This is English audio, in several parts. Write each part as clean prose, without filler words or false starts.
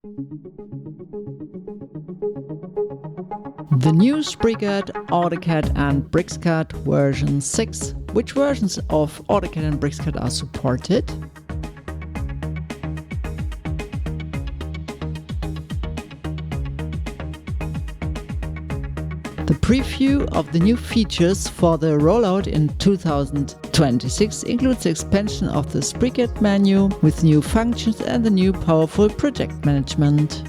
The new SpriCAD AutoCAD and BricsCAD version 6. Which versions of AutoCAD and BricsCAD are supported? The preview of the new features for the rollout in 2026 includes the expansion of the SpriCAD menu with new functions and the new powerful project management.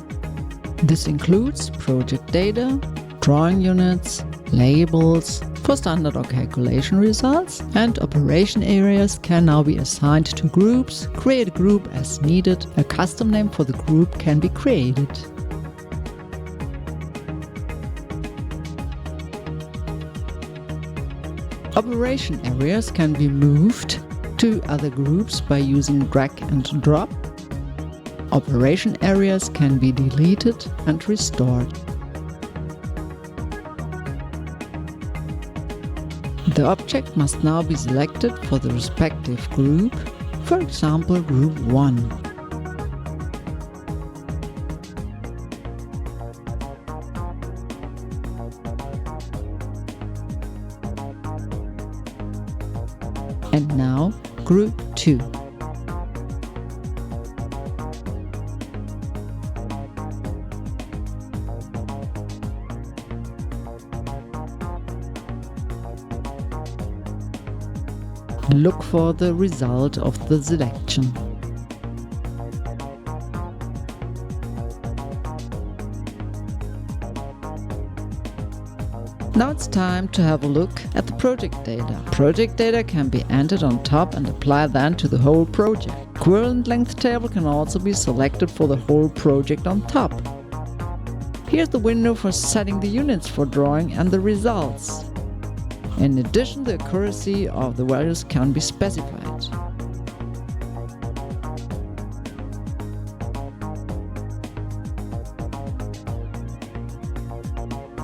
This includes project data, drawing units, labels for standard or calculation results, and operation areas can now be assigned to groups. Create a group as needed. A custom name for the group can be created. Operation areas can be moved to other groups by using drag and drop. Operation areas can be deleted and restored. The object must now be selected for the respective group, for example Group 1. And now Group 2. Look for the result of the selection. Now it's time to have a look at the project data. Project data can be entered on top and applied then to the whole project. Equivalent length table can also be selected for the whole project on top. Here's the window for setting the units for drawing and the results. In addition, the accuracy of the values can be specified.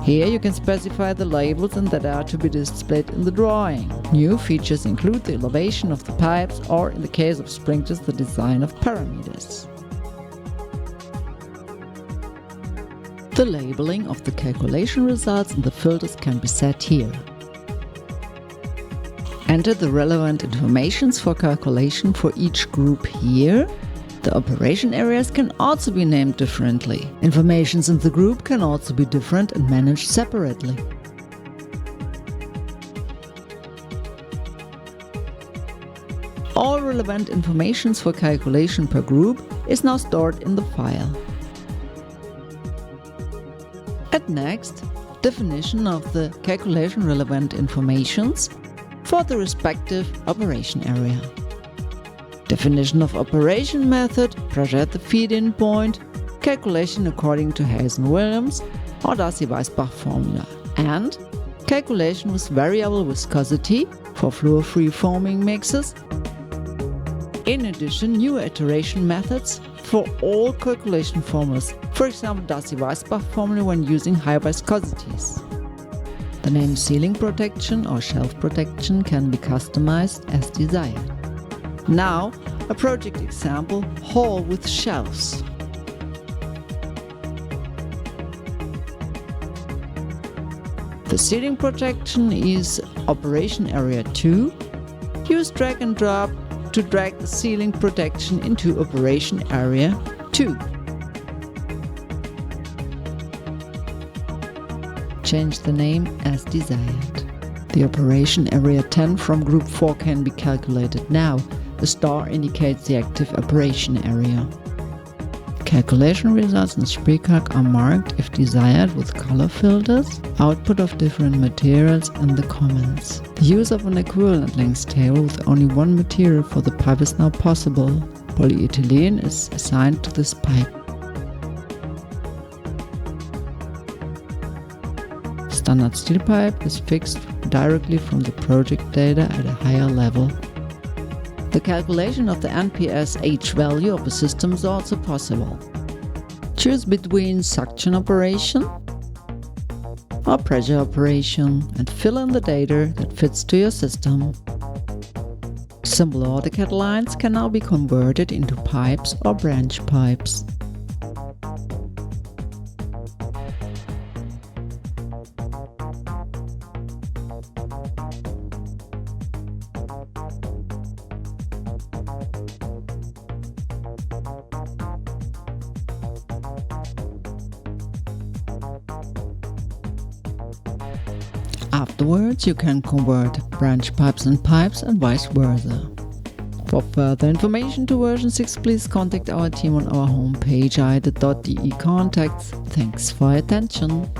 Here you can specify the labels and that are to be displayed in the drawing. New features include the elevation of the pipes or, in the case of sprinklers, the design of parameters. The labeling of the calculation results and the filters can be set here. Enter the relevant informations for calculation for each group here. The operation areas can also be named differently. Informations in the group can also be different and managed separately. All relevant informations for calculation per group is now stored in the file. And next, definition of the calculation relevant informations for the respective operation area. Definition of operation method, pressure at the feed-in point, calculation according to Hazen-Williams or Darcy-Weisbach formula, and calculation with variable viscosity for fluor-free foaming mixes. In addition, new iteration methods for all calculation formulas, for example Darcy-Weisbach formula when using high viscosities. The name ceiling protection or shelf protection can be customized as desired. Now, a project example, hall with shelves. The ceiling protection is operation area 2. Use drag and drop to drag the ceiling protection into operation area 2. Change the name as desired. The operation area 10 from group 4 can be calculated now. The star indicates the active operation area. Calculation results in SpriCAD are marked if desired with color filters, output of different materials and the comments. The use of an equivalent length table with only one material for the pipe is now possible. Polyethylene is assigned to this pipe. Standard steel pipe is fixed directly from the project data at a higher level. The calculation of the NPS H value of a system is also possible. Choose between suction operation or pressure operation and fill in the data that fits to your system. Simple AutoCAD lines can now be converted into pipes or branch pipes. Afterwards, you can convert branch pipes and pipes and vice versa. For further information to version 6, please contact our team on our homepage ida.de contacts. Thanks for your attention.